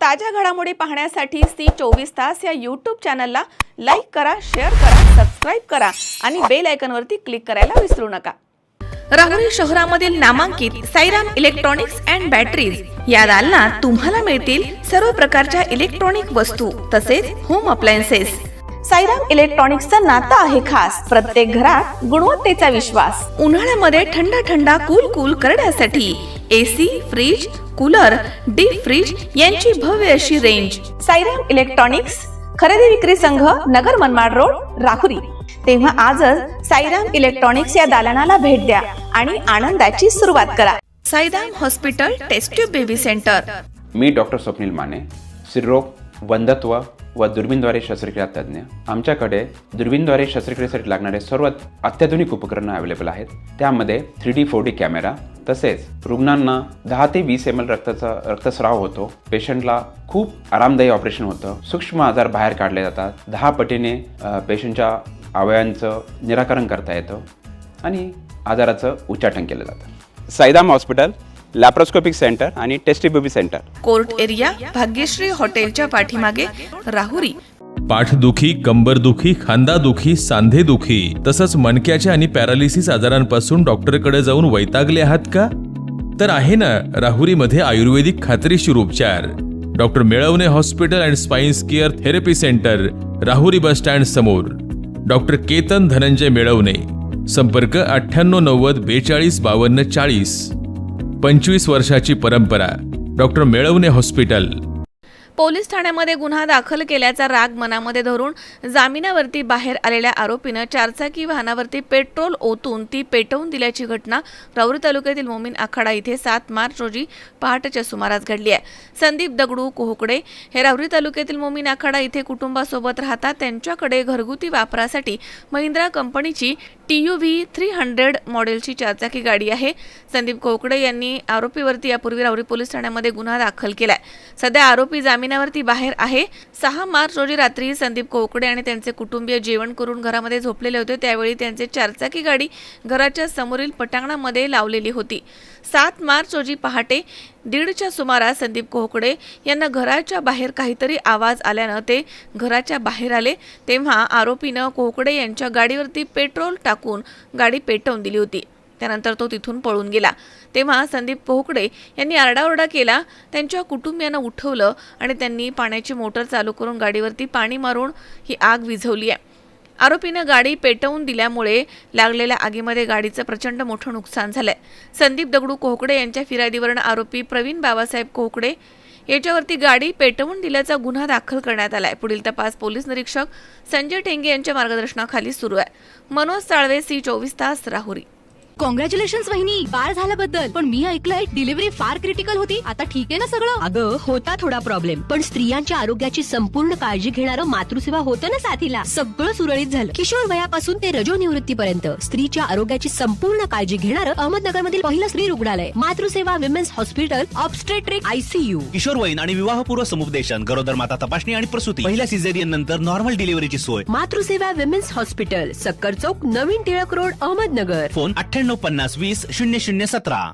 ताज्या घडामोडी पाहण्यासाठी सी24 तास या यूट्यूब चॅनलला लाईक करा, शेअर करा, सबस्क्राईब करा आणि बेल आयकॉनवरती क्लिक करायला विसरू नका। राहुरी शहरामधील नामांकित साईराम इलेक्ट्रॉनिक्स अँड बॅटरीज या दालनात तुम्हाला मिळतील सर्व प्रकारच्या इलेक्ट्रॉनिक वस्तू तसेच होम अप्लायन्सेस। साईराम इलेक्ट्रॉनिक्सचं नातं आहे खास, प्रत्येक घरात गुणवत्तेचा विश्वास। उन्हाळ्यामध्ये थंड कूल करण्यासाठी AC, fridge, cooler, deep freeze यांची भव्य अशी रेंज। साईराम इलेक्ट्रॉनिक्स खरेदी विक्री संघ, नगर मनमाड रोड, राहुरी। तेव्हा आजच साईराम इलेक्ट्रॉनिक्स या दालनाला भेट द्या आणि आनंदाची सुरुवात करा। Sairam hospital test tube baby centre. मी डॉक्टर स्वप्नील माने, स्त्रीरोग, वंध्यत्व व दुर्बीणद्वारे शस्त्रक्रिया तज्ञ। आमच्याकडे दुर्बीणद्वारे शस्त्रक्रियेसाठी लागणारे सर्व अत्याधुनिक उपकरणं अवेलेबल आहेत। त्यामध्ये 3D 4D कॅमेरा, तसेच रुग्णांना 10 ते 20 ml रक्तस्राव होतो। पेशंटला खूप आरामदायी ऑपरेशन होतं। सूक्ष्म आजार बाहेर काढले जातात। 10 पटीने पेशंटच्या अवयवांचं निराकरण करता येतं आणि आजाराचं उच्चाटन केलं जातं। साईराम हॉस्पिटल, लॅप्रोस्कोपिक सेंटर आणि test baby centre, court area, Bhagyashree हॉटेलच्या पाठीमागे, राहुरी। पाठदुखी, कंबरदुखी, खांदादुखी, सांधेदुखी तसंच मणक्याच्या आणि पॅरालिसिस आजारांपासून डॉक्टरकडे जाऊन वैतागले आहात का? तर आहे ना राहुरीमध्ये आयुर्वेदिक खात्रीशीर उपचार। Doctor Melavane hospital and spine care therapy centre, Rahuri bus stand समोर। डॉक्टर केतन धनंजय मेळवणे, संपर्क 9890 42 52 40। 25 वर्षाची परंपरा, डॉक्टर मेळवणे हॉस्पिटल। पोलीस ठाण्यामध्ये गुन्हा दाखल केल्याचा राग मनामध्ये धरून जामिनावरती बाहेर आलेल्या आरोपीनं चारचाकी वाहनावरती पेट्रोल ओतून ती पेटवून दिल्याची घटना राहुरी तालुक्यातील मोमीन आखाडा इथे 7 मार्च रोजी पहाटेच्या सुमारास घडली आहे। संदीप दगडू कोहकडे हे राहुरी तालुक्यातील मोमीन आखाडा इथे कुटुंबासोबत राहतात। त्यांच्याकडे घरगुती वापरासाठी महिंद्रा कंपनीची TUV 300 मॉडेलची चारचाकी गाडी आहे। संदीप कोहकडे यांनी आरोपीवरती यापूर्वी राहुरी पोलीस ठाण्यामध्ये गुन्हा दाखल केलाय। सध्या आरोपी जामिनावरती बाहेर आहे। 6 मार्च रोजी रात्री संदीप कोहकडे आणि त्यांचे कुटुंबीय जेवण करून घरामध्ये झोपलेले होते। त्यावेळी त्यांचे चारचाकी गाडी घराच्या समोरील पटांगणामध्ये लावलेली होती। 7 मार्च रोजी पहाटे 1:30च्या सुमारास संदीप कोहकडे यांना घराच्या बाहेर काहीतरी आवाज आल्यानं ते घराच्या बाहेर आले। तेव्हा आरोपीनं कोहकडे यांच्या गाडीवरती पेट्रोल टाकून गाडी पेटवून दिली होती। त्यानंतर तो तिथून पळून गेला। तेव्हा संदीप कोहकडे यांनी आरडाओरडा केला। त्यांच्या कुटुंबियांना उठवलं आणि त्यांनी पाण्याची मोटर चालू करून गाडीवरती पाणी मारून ही आग विझवली आहे। आरोपीनं गाडी पेटवून दिल्यामुळे लागलेल्या आगीमध्ये गाडीचं प्रचंड मोठं नुकसान झालंय। संदीप दगडू कोहकडे यांच्या फिर्यादीवरून आरोपी प्रवीण बाबासाहेब कोहकडे याच्यावरती गाडी पेटवून दिल्याचा गुन्हा दाखल करण्यात आलाय। पुढील तपास पोलीस निरीक्षक संजय टेंगे यांच्या मार्गदर्शनाखाली सुरू आहे। मनोज साळवे, सी24 तास, राहुरी। कॉंग्रॅच्युलेशन्स वहिनी, बाळ झाल्याबद्दल। पण मी ऐकलंय डिलिव्हरी फार क्रिटिकल होती। आता ठीक आहे ना सगळं? अगं होता थोडा प्रॉब्लेम, पण स्त्रियांच्या आरोग्याची संपूर्ण काळजी घेणारं मातृसेवा होतं ना साथीला। सगळं सुरळीत झालं। किशोर वयापासून ते रजोनिवृत्तीपर्यंत स्त्रीच्या आरोग्याची संपूर्ण काळजी घेणारं अहमदनगरमधील पहिलं स्त्री रुग्णालय Matruseva women's hospital, obstetric ICU। किशोरवयीन आणि विवाहपूर्व समुपदेशन, गरोदर माता तपासणी आणि प्रसूती, पहिल्या सिझेरियन नंतर नॉर्मल डिलिव्हरीची सोय। मातृसेवा विमेन्स हॉस्पिटल, सक्कर चौक, नवीन टिळक रोड, अहमदनगर। फोन 9850 20 0017।